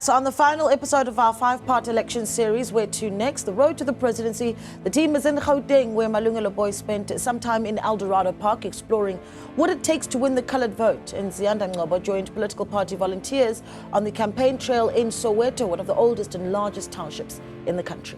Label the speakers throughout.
Speaker 1: So on the final episode of our 5-part election series, where to next? The road to the presidency. The team is in Gauteng, where Malungelo Booi spent some time in Eldorado Park exploring what it takes to win the coloured vote. And Ziyanda Ngcobo joined political party volunteers on the campaign trail in Soweto, one of the oldest and largest townships in the country.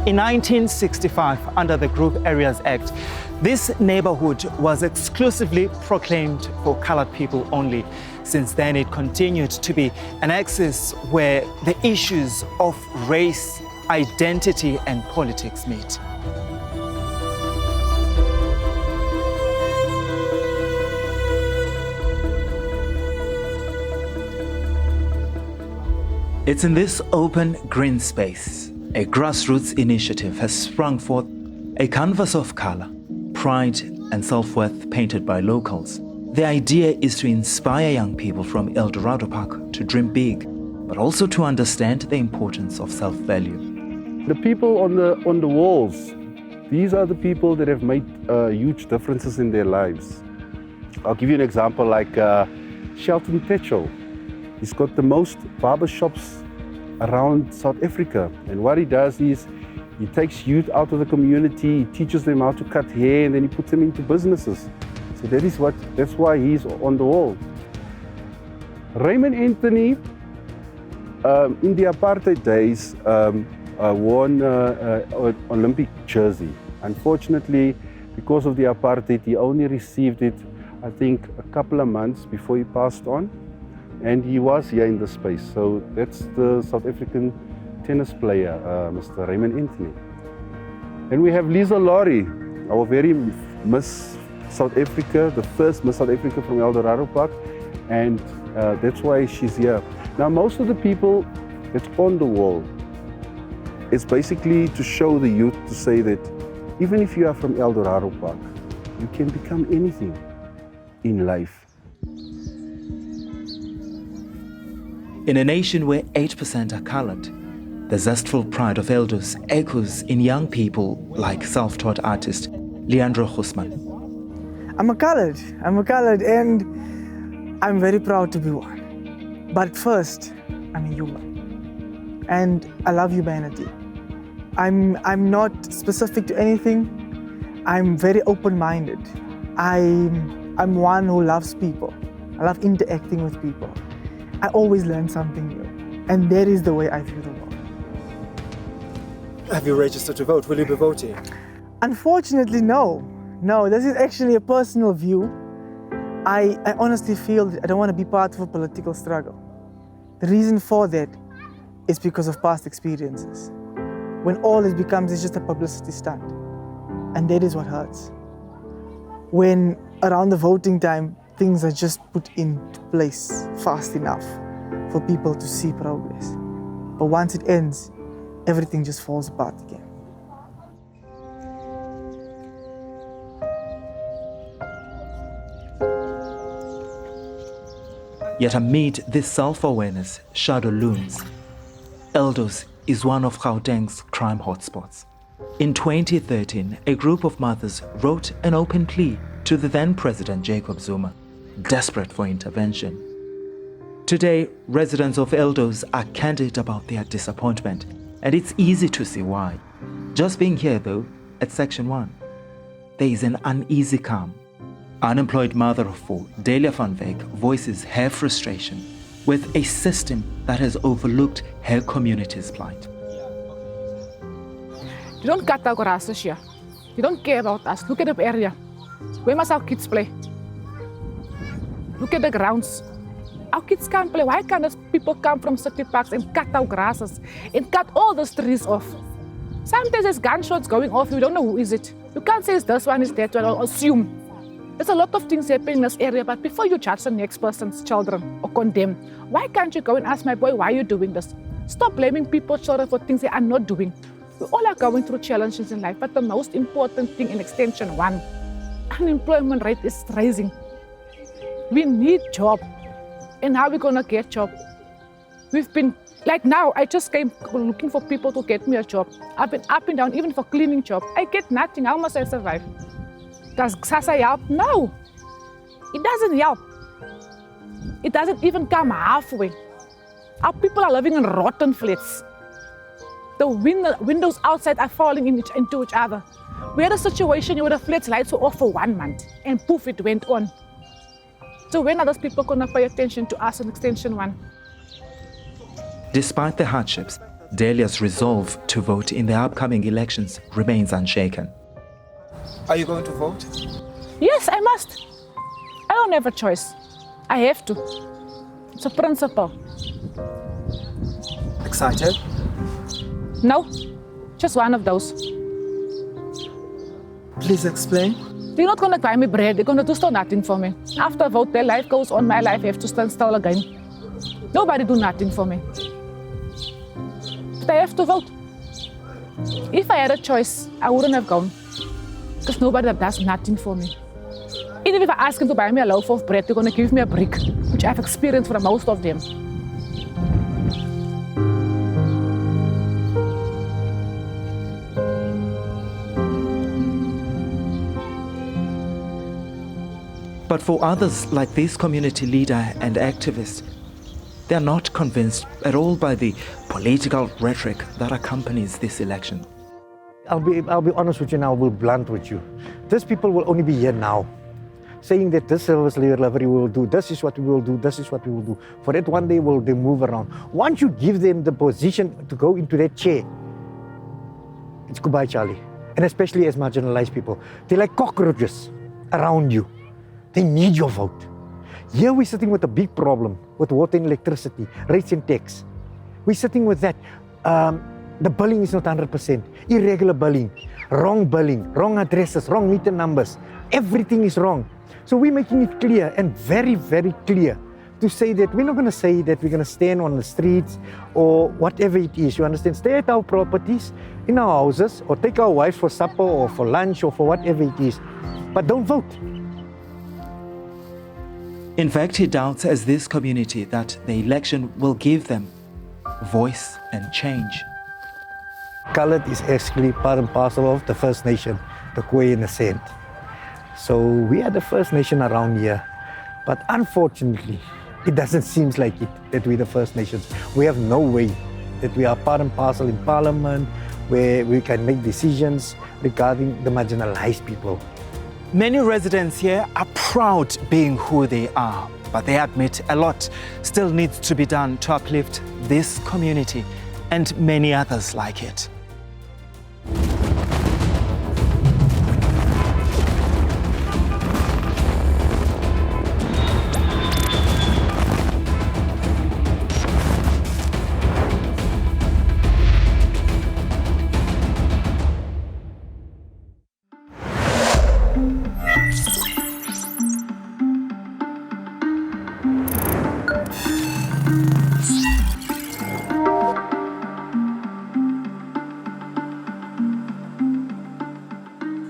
Speaker 2: In 1965, under the Group Areas Act, this neighborhood was exclusively proclaimed for colored people only. Since then, it continued to be an axis where the issues of race, identity, and politics meet. It's in this open green space a grassroots initiative has sprung forth, a canvas of color, pride and self-worth painted by locals. The idea is to inspire young people from Eldorado Park to dream big, but also to understand the importance of self-value.
Speaker 3: The people on the walls, these are the people that have made huge differences in their lives. I'll give you an example like Shelton Tetchell. He's got the most barbershops around South Africa, and what he does is he takes youth out of the community, he teaches them how to cut hair, and then he puts them into businesses. So that's why he's on the wall. Raymond Anthony, in the apartheid days, won an Olympic jersey. Unfortunately, because of the apartheid, he only received it, I think, a couple of months before he passed on. And he was here in the space. So that's the South African tennis player, Mr. Raymond Anthony. And we have Lisa Laurie, our very Miss South Africa, the first Miss South Africa from Eldorado Park. And that's why she's here. Now, most of the people that's on the wall is basically to show the youth to say that even if you are from Eldorado Park, you can become anything in life.
Speaker 2: In a nation where 8% are colored, the zestful pride of elders echoes in young people like self-taught artist Leandro Guzman.
Speaker 4: I'm a colored and I'm very proud to be one. But first, I'm a human and I love humanity. I'm not specific to anything. I'm very open-minded. I'm one who loves people. I love interacting with people. I always learn something new, and that is the way I view the world.
Speaker 5: Have you registered to vote? Will you be voting?
Speaker 4: Unfortunately, no. No, this is actually a personal view. I honestly feel that I don't want to be part of a political struggle. The reason for that is because of past experiences. When all it becomes is just a publicity stunt, and that is what hurts. When around the voting time, things are just put into place fast enough for people to see progress. But once it ends, everything just falls apart again.
Speaker 2: Yet amid this self-awareness, shadow looms. Eldos is one of Gauteng's crime hotspots. In 2013, a group of mothers wrote an open plea to the then President Jacob Zuma, desperate for intervention. Today, residents of Eldos are candid about their disappointment, and it's easy to see why. Just being here, though, at Section 1, there is an uneasy calm. Unemployed mother of 4, Delia van Wyk, voices her frustration with a system that has overlooked her community's plight.
Speaker 6: You don't cut our grasses here. You don't care about us. Look at the area. Where must our kids play? Look at the grounds. Our kids can't play. Why can't those people come from city parks and cut our grasses and cut all those trees off? Sometimes there's gunshots going off, you don't know who is it. You can't say it's this one, is that one, or assume. There's a lot of things happening in this area, but before you judge the next person's children or condemn, why can't you go and ask my boy, why are you doing this? Stop blaming people's children for things they are not doing. We all are going through challenges in life, but the most important thing in extension 1, unemployment rate is rising. We need job. And how are we gonna get job? We've been, like now, I just came looking for people to get me a job. I've been up and down, even for cleaning job. I get nothing, how must I survive? Does SASSA help? No, it doesn't help. It doesn't even come halfway. Our people are living in rotten flats. The windows outside are falling into each other. We had a situation where the flats lights were off for 1 month and poof, it went on. So when are those people gonna pay attention to us in extension 1?
Speaker 2: Despite the hardships, Delia's resolve to vote in the upcoming elections remains unshaken.
Speaker 5: Are you going to vote?
Speaker 6: Yes, I must. I don't have a choice. I have to. It's a principle.
Speaker 5: Excited?
Speaker 6: No, just one of those.
Speaker 5: Please explain.
Speaker 6: They're not gonna buy me bread, they're gonna do still nothing for me. After I vote, their life goes on, my life have to stand still again. Nobody do nothing for me. But I have to vote. If I had a choice, I wouldn't have gone. Because nobody does nothing for me. Even if I ask them to buy me a loaf of bread, they're gonna give me a brick, which I've experienced for most of them.
Speaker 2: But for others like this community leader and activist, they are not convinced at all by the political rhetoric that accompanies this election.
Speaker 7: I'll be honest with you now, I'll be blunt with you. These people will only be here now, saying that this service delivery we will do, this is what we will do, this is what we will do. For that one day they move around. Once you give them the position to go into that chair, it's goodbye, Charlie. And especially as marginalized people, they're like cockroaches around you. They need your vote. Here we're sitting with a big problem with water and electricity, rates and tax. We're sitting with that. The billing is not 100%. Irregular billing, wrong addresses, wrong meter numbers. Everything is wrong. So we're making it clear and very, very clear to say that we're not going to say that we're going to stand on the streets or whatever it is. You understand? Stay at our properties, in our houses, or take our wives for supper or for lunch or for whatever it is. But don't vote.
Speaker 2: In fact, he doubts as this community that the election will give them voice and change.
Speaker 7: Colored is actually part and parcel of the First Nation, the Khoi and the Sand. So we are the First Nation around here. But unfortunately, it doesn't seem like it that we're the First Nations. We have no way that we are part and parcel in Parliament where we can make decisions regarding the marginalized people.
Speaker 2: Many residents here are proud being who they are, but they admit a lot still needs to be done to uplift this community and many others like it.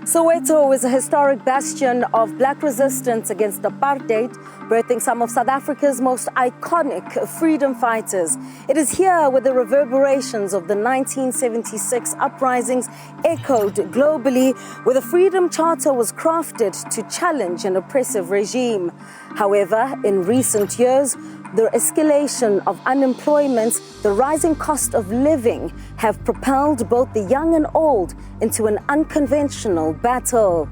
Speaker 8: Soweto is a historic bastion of black resistance against apartheid, birthing some of South Africa's most iconic freedom fighters. It is here where the reverberations of the 1976 uprisings echoed globally, where the Freedom Charter was crafted to challenge an oppressive regime. However, in recent years, the escalation of unemployment, the rising cost of living have propelled both the young and old into an unconventional battle.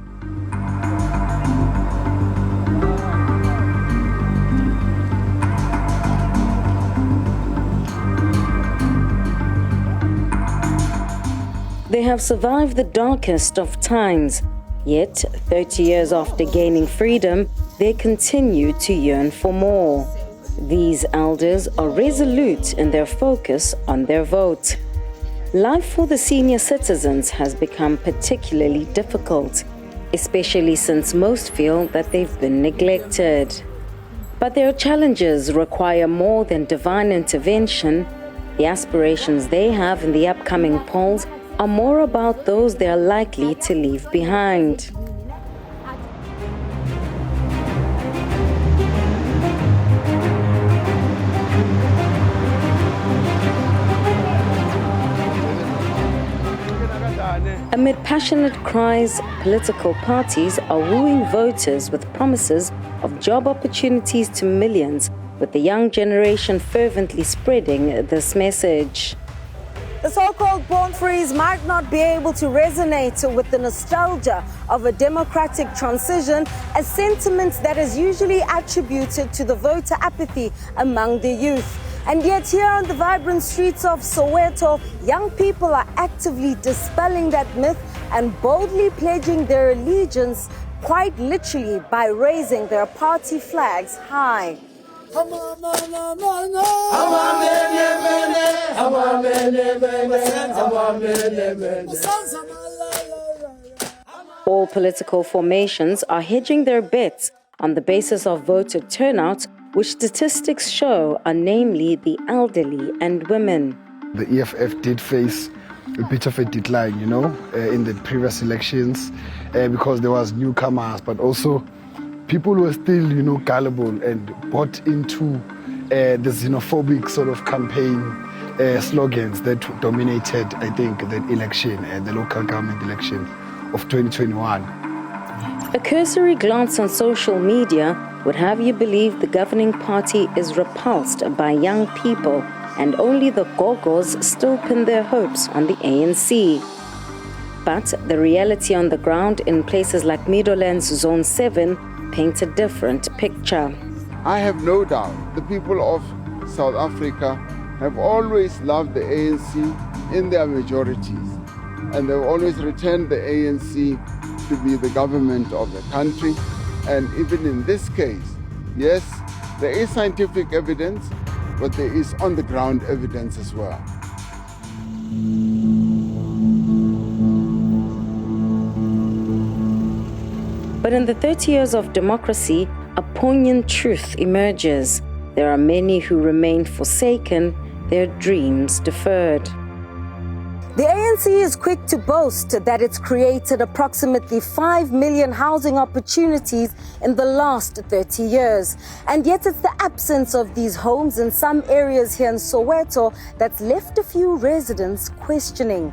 Speaker 8: They have survived the darkest of times, yet 30 years after gaining freedom, they continue to yearn for more. These elders are resolute in their focus on their vote. life for the senior citizens has become particularly difficult, especially since most feel that they've been neglected. But their challenges require more than divine intervention. The aspirations they have in the upcoming polls are more about those they are likely to leave behind. Amid passionate cries, political parties are wooing voters with promises of job opportunities to millions, with the young generation fervently spreading this message. The so-called born frees might not be able to resonate with the nostalgia of a democratic transition, a sentiment that is usually attributed to the voter apathy among the youth. And yet here on the vibrant streets of Soweto, young people are actively dispelling that myth and boldly pledging their allegiance, quite literally by raising their party flags high. All political formations are hedging their bets on the basis of voter turnout, which statistics show are namely the elderly and women.
Speaker 9: The EFF did face a bit of a decline, in the previous elections because there was newcomers, but also people were still, gullible and bought into the xenophobic sort of campaign slogans that dominated, I think, the election, the local government election of 2021. A cursory glance on social media would have you believe the governing party is repulsed by young people and only the gogos still pin their hopes on the ANC. But the reality on the ground in places like Meadowlands Zone 7 paints a different picture.
Speaker 10: I have no doubt the people of South Africa have always loved the ANC in their majorities, and they've always returned the ANC to be the government of the country. And even in this case, yes, there is scientific evidence, but there is on-the-ground evidence as well.
Speaker 8: But in the 30 years of democracy, a poignant truth emerges. There are many who remain forsaken, their dreams deferred. The ANC is quick to boast that it's created approximately 5 million housing opportunities in the last 30 years. And yet it's the absence of these homes in some areas here in Soweto that's left a few residents questioning.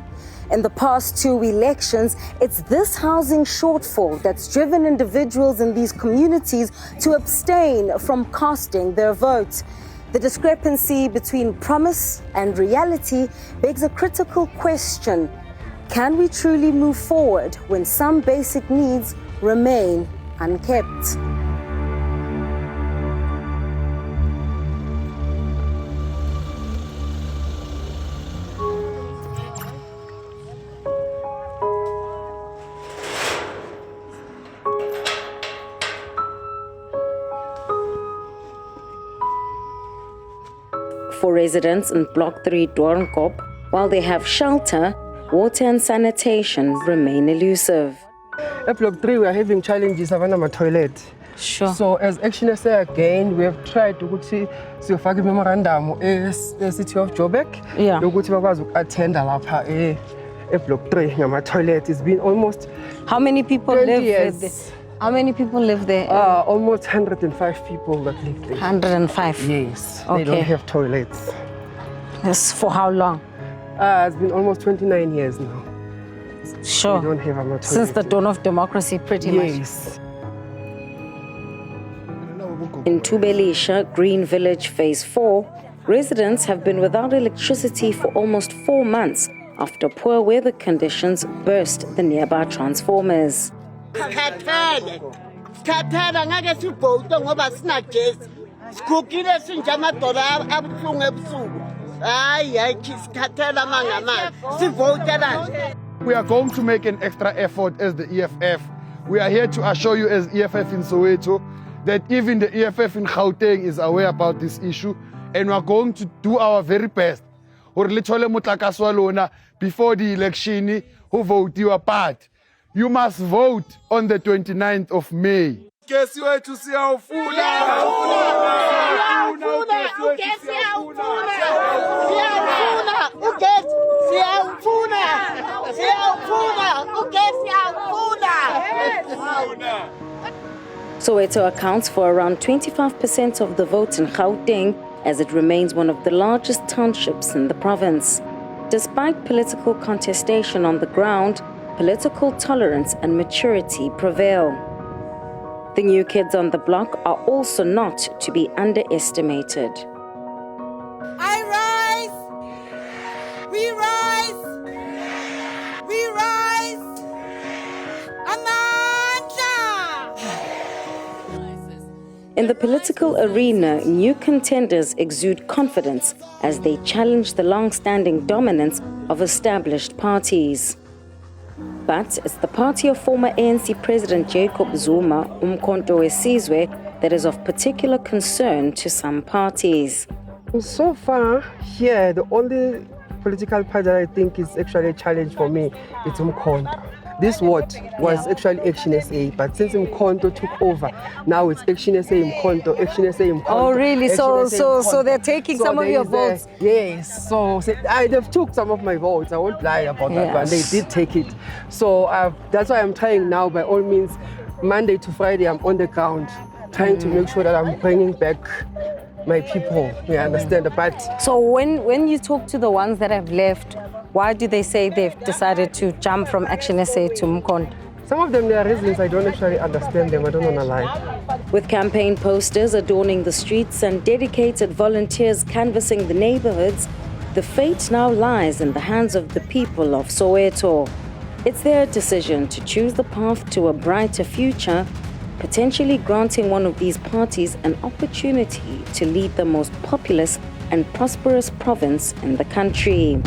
Speaker 8: In the past 2 elections, it's this housing shortfall that's driven individuals in these communities to abstain from casting their vote. The discrepancy between promise and reality begs a critical question. Can we truly move forward when some basic needs remain unkept? For residents in Block 3 Doornkop, while they have shelter, water and sanitation remain elusive.
Speaker 11: At Block 3, we are having challenges around my toilet.
Speaker 8: Sure.
Speaker 11: So as Action SA again, we have tried to file a memorandum as the city of Joburg.
Speaker 8: Yeah.
Speaker 11: To attend at Block 3, my toilet. It's been almost
Speaker 8: How many people
Speaker 11: 20
Speaker 8: live
Speaker 11: years.
Speaker 8: there? How many people live there?
Speaker 11: Almost 105 people that live there.
Speaker 8: 105?
Speaker 11: Yes.
Speaker 8: Okay.
Speaker 11: They don't have toilets.
Speaker 8: Yes, for how long?
Speaker 11: It's been almost 29 years now.
Speaker 8: Sure.
Speaker 11: They don't have a toilet.
Speaker 8: Since the dawn of democracy, pretty much.
Speaker 11: Yes.
Speaker 8: In Tubelisha, Green Village Phase 4, residents have been without electricity for almost 4 months after poor weather conditions burst the nearby transformers.
Speaker 10: We are going to make an extra effort as the EFF. We are here to assure you as EFF in Soweto that even the EFF in Gauteng is aware about this issue, and we are going to do our very best
Speaker 9: hore le thole motlakase wa lona before the election ho votiwa, but you must vote on the 29th of May.
Speaker 10: Ugesi wethu siyawufuna.
Speaker 8: Soweto accounts for around 25% of the vote in Gauteng, as it remains one of the largest townships in the province. Despite political contestation on the ground, political tolerance and maturity prevail. The new kids on the block are also not to be underestimated.
Speaker 12: I rise! We rise! We rise! Amandla!
Speaker 8: In the political arena, new contenders exude confidence as they challenge the long-standing dominance of established parties. But it's the party of former ANC President Jacob Zuma, Umkhonto weSizwe, that is of particular concern to some parties.
Speaker 11: So far, here, the only political party that I think is actually a challenge for me is Umkhonto. This ward was actually Action SA, but since Umkhonto took over, now it's Action SA Umkhonto, Action SA Umkhonto.
Speaker 8: Oh, really? So they're taking some of your votes?
Speaker 11: Yes. So they've took some of my votes. I won't lie about that one. They did take it. So that's why I'm trying now, by all means, Monday to Friday, I'm on the ground, trying to make sure that I'm bringing back my people. You understand? But
Speaker 8: so when you talk to the ones that have left, why do they say they've decided to jump from Action SA to Umkhonto?
Speaker 11: Some of them, there are reasons I don't actually understand them. I don't want to lie.
Speaker 8: With campaign posters adorning the streets and dedicated volunteers canvassing the neighborhoods, the fate now lies in the hands of the people of Soweto. It's their decision to choose the path to a brighter future, potentially granting one of these parties an opportunity to lead the most populous and prosperous province in the country.